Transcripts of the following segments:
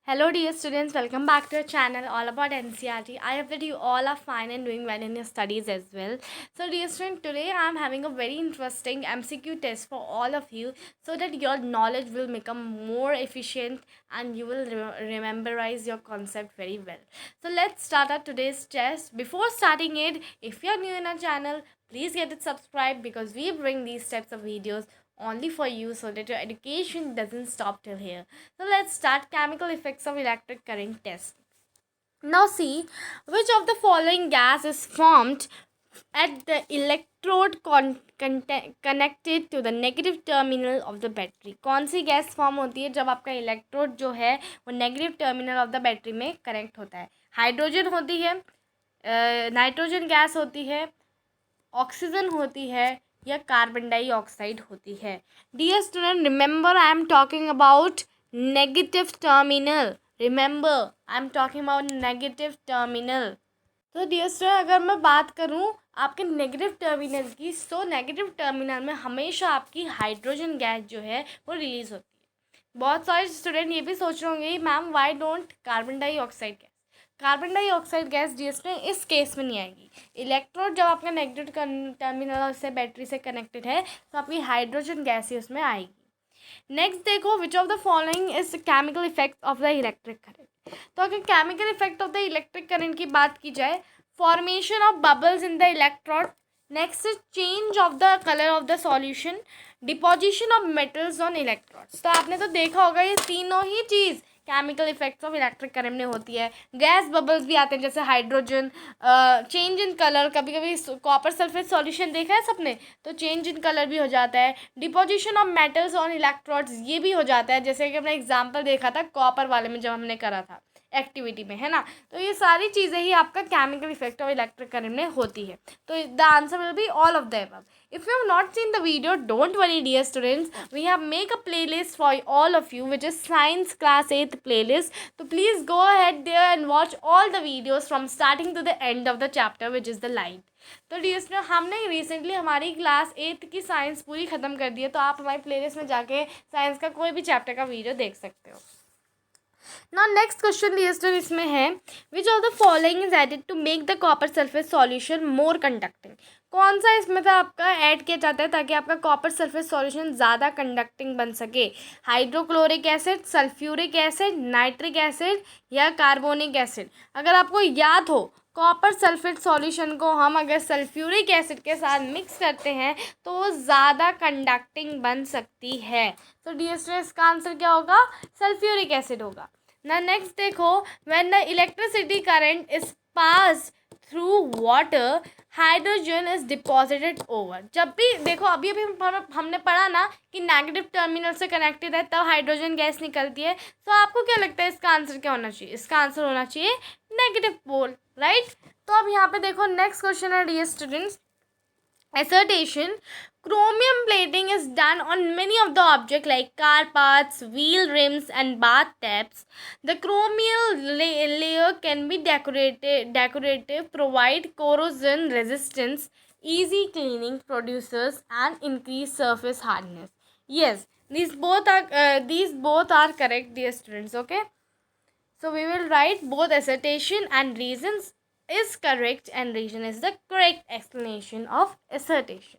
Hello dear students, welcome back to our channel all about NCERT. I hope that you all are fine and doing well in your studies as well. So dear student, today I am having a very interesting MCQ test for all of you so that your knowledge will become more efficient and you will rememberize your concept very well. So let's start our today's test. Before starting it, if you are new in our channel, please get it subscribed because we bring these types of videos only for you so that your education doesn't stop till here. So let's start chemical effects of electric current test. Now see which of the following gas is formed at the electrode connected to the negative terminal of the battery. कौन सी gas form होती है जब आपका electrode जो है वो negative terminal of the battery में connect होता है? हाइड्रोजन होती है, नाइट्रोजन गैस होती है, ऑक्सीजन होती है या कार्बन डाइऑक्साइड होती है? Dear student, remember I am talking about negative terminal. Remember I am talking about negative terminal. तो डियर स्टूडेंट, अगर मैं बात करूं आपके नेगेटिव टर्मिनल की, तो नेगेटिव टर्मिनल में हमेशा आपकी हाइड्रोजन गैस जो है वो रिलीज होती है. बहुत सारे स्टूडेंट ये भी सोच रहे होंगे ma'am why don't carbon dioxide gas. Carbon dioxide gas DS में इस केस में नहीं आएगी. इलेक्ट्रोड जब आपका नेगेटिव टर्मिनल से बैटरी से कनेक्टेड है तो आपकी हाइड्रोजन गैस ही उसमें आएगी. नेक्स्ट देखो, which of the following is chemical effect of the electric current. तो अगर chemical effect of the electric current की बात की जाए, formation of bubbles in the electrode, next is change of the colour of the solution, deposition of metals on electrodes. तो आपने तो देखा होगा ये तीनों ही चीज़ chemical effects of electric current में होती है. गैस बबल्स भी आते हैं जैसे हाइड्रोजन, चेंज इन कलर, कभी कभी कॉपर सल्फेट सॉल्यूशन देखा है सबने, तो चेंज इन कलर भी हो जाता है. Deposition of metals on electrodes ये भी हो जाता है, जैसे कि हमने एग्जांपल देखा था कॉपर वाले में जब हमने करा था एक्टिविटी में, है ना. तो ये सारी चीज़ें ही आपका chemical effect of electric current में होती है. तो the answer will be all of the above. If you have not seen the video, don't worry dear students, we have make a playlist for all of you which is science class 8th playlist. So please go ahead there and watch all the videos from starting to the end of the chapter which is the light. तो dear student, हमने recently हमारी class 8th की science पूरी ख़त्म कर दी है, तो आप हमारी प्लेलिस्ट में जाके साइंस का कोई भी चैप्टर का वीडियो देख सकते हो. Now next question dear student इसमें है, which of the following is added to make the copper sulphate solution more conducting. कौन सा इसमें से आपका ऐड किया जाता है ताकि आपका कॉपर सल्फेट सॉल्यूशन ज़्यादा कंडक्टिंग बन सके? Hydrochloric acid, sulphuric acid, nitric acid या कार्बोनिक एसिड? अगर आपको याद हो, कॉपर सल्फेट सॉल्यूशन को हम अगर सल्फ्यूरिक एसिड के साथ मिक्स करते हैं तो वो ज़्यादा कंडक्टिंग बन सकती है. तो डियर स्टूडेंट, इसका आंसर क्या होगा? सल्फ्यूरिक एसिड होगा ना. नेक्स्ट देखो, when the electricity current is pass through water, hydrogen is deposited over. जब भी देखो, अभी अभी हमने पढ़ा ना कि नेगेटिव टर्मिनल से कनेक्टेड है तब हाइड्रोजन गैस निकलती है. तो आपको क्या लगता है इसका आंसर क्या होना चाहिए? इसका आंसर होना चाहिए नेगेटिव पोल, राइट. तो अब यहाँ पे देखो नेक्स्ट क्वेश्चन है dear students, assertion. Chromium plating is done on many of the objects like car parts, wheel rims and bath taps. The chromium layer can be decorative, provide corrosion resistance, easy cleaning, producers and increase surface hardness. Yes, these both are correct dear students. Okay, so we will write both assertion and reasons is correct and reason is the correct explanation of assertion.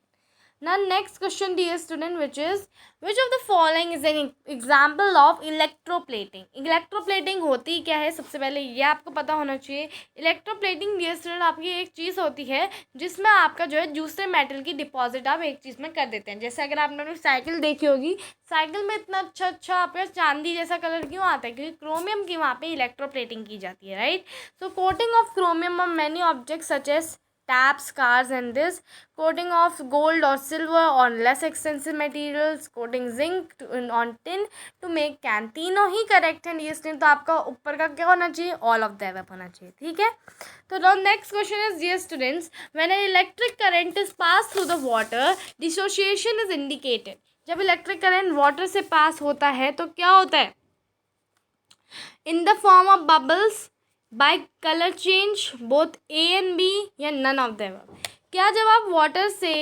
Now next question dear student, which is which of the following is an example of electroplating. electroplating होती क्या है? सबसे पहले ये आपको पता होना चाहिए. electroplating डियर स्टूडेंट आपकी एक चीज़ होती है जिसमें आपका जो है दूसरे मेटल की डिपॉजिट आप एक चीज़ में कर देते हैं. जैसे अगर आपने अपनी साइकिल देखी होगी, साइकिल में इतना अच्छा आपका चांदी जैसा कलर क्यों आता है? क्योंकि क्रोमियम की वहाँ पे इलेक्ट्रोप्लेटिंग की जाती है, right. So coating of chromium on many objects such as taps, cars and this, coating of gold or silver on less expensive materials, coating zinc on tin to make can. तीनों ही correct है ये student. तो आपका ऊपर का क्या होना चाहिए? ऑल ऑफ द अबव होना चाहिए, ठीक है. तो now next question is dear students, when an electric current is pass through the water, dissociation is indicated. जब इलेक्ट्रिक करंट वाटर से पास होता है तो क्या होता है? In the form of bubbles, by colour change, both A and B या none of them. क्या जब आप वाटर से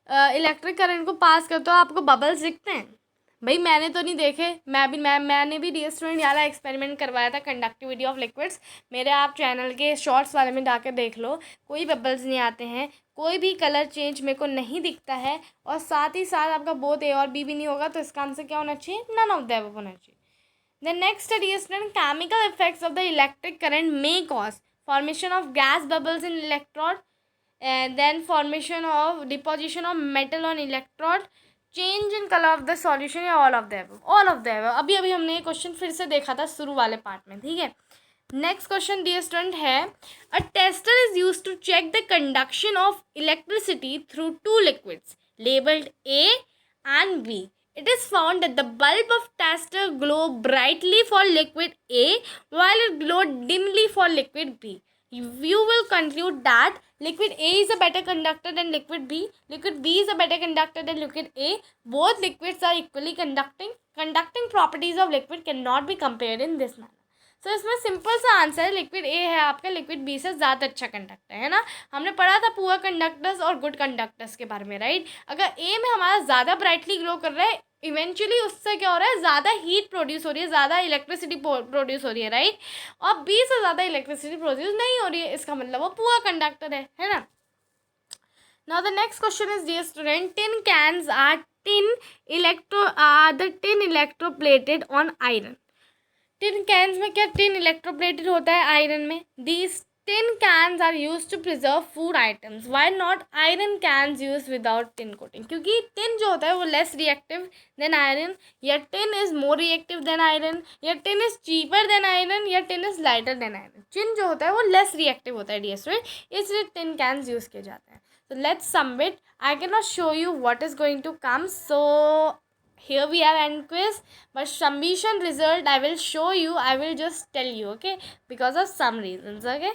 इलेक्ट्रिक करंट को पास करते हो आपको बबल्स दिखते हैं? भाई मैंने तो नहीं देखे, मैंने भी डियर स्टूडेंट ये वाला एक्सपेरिमेंट करवाया था, कंडक्टिविटी ऑफ लिक्विड्स। मेरे आप चैनल के शॉर्ट्स वाले में जाकर देख लो, कोई बबल्स नहीं आते हैं, कोई भी कलर चेंज मेरे को नहीं दिखता है, और साथ ही साथ आपका बोथ ए और बी भी नहीं होगा, तो इसका आंसर क्या होना चाहिए? नन ऑफ द अबव होना चाहिए। The next study is student chemical effects of the electric current may cause formation of gas bubbles in electrode, and then formation of deposition of metal on electrode, change in color of the solution, या all of the above? all of the above। अभी अभी हमने ये question फिर से देखा था शुरू वाले पार्ट में, ठीक है। नेक्स्ट क्वेश्चन डियर स्टूडेंट है, a tester is use to check the conduction of electricity through two liquids labelled A and B. It is found that the bulb of tester glow brightly for liquid A while it glow dimly for liquid B. You will conclude that liquid A is a better conductor than liquid B. Liquid B is a better conductor than liquid A. Both liquids are equally conducting. Conducting properties of liquid cannot be compared in this manner. सो इसमें simple सा answer है, liquid A है आपका liquid B से ज़्यादा अच्छा conductor है ना। हमने पढ़ा था पुअर कंडक्टर्स और गुड कंडक्टर्स के बारे में, राइट। अगर ए में हमारा ज़्यादा ब्राइटली ग्लो कर रहा है, इवेंचुअली उससे क्या हो रहा है, ज़्यादा हीट प्रोड्यूस हो रही है, ज़्यादा इलेक्ट्रिसिटी प्रोड्यूस हो रही है, राइट। और बी से ज़्यादा इलेक्ट्रिसिटी प्रोड्यूस नहीं हो रही है, इसका मतलब वो पुअर कंडक्टर है ना। Now the next question is dear student, tin cans are the tin electroplated on iron. Tin cans में क्या टिन इलेक्ट्रोप्लेटेड होता है आयरन में। These tin cans are use to preserve food items. Why not iron cans use without tin coating? क्योंकि tin जो होता है वो लेस रिएक्टिव देन आयरन, या tin is more reactive than iron, या tin is cheaper than iron, या tin is lighter than iron. Tin जो होता है वो लेस रिएक्टिव होता है डियर स्टूडेंट, इसलिए टिन कैन्स यूज किए जाते हैं। So let's sum it. I cannot show you what is going to come, so here we have end quiz, but summation result I will show you, I will just tell you, okay, because of some reasons, okay।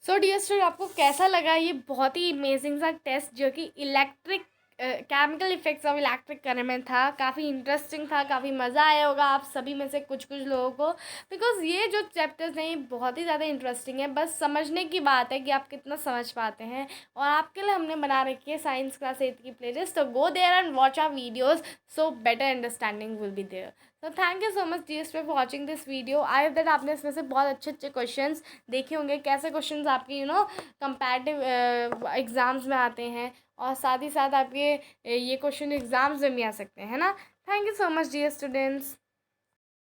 So dear student, आपको कैसा लगा ये बहुत ही amazing सा test जो कि electric chemical effects of electric current में था। काफ़ी इंटरेस्टिंग था, काफ़ी मज़ा आया होगा आप सभी में से कुछ लोगों को, बिकॉज ये जो चैप्टर्स हैं ये बहुत ही ज़्यादा इंटरेस्टिंग है। बस समझने की बात है कि आप कितना समझ पाते हैं, और आपके लिए हमने बना रखी है साइंस क्लास 8 की प्लेलिस्ट, तो go there and watch our videos, so better understanding will be there. तो thank you so much dear for watching this video. I hope that आपने इसमें से बहुत अच्छे क्वेश्चंस देखे होंगे, कैसे क्वेश्चंस आपके कंपैरेटिव एग्ज़ाम्स में आते हैं, और साथ ही साथ आपके ये क्वेश्चन एग्ज़ाम्स में भी आ सकते हैं, है ना। Thank you so much dear students.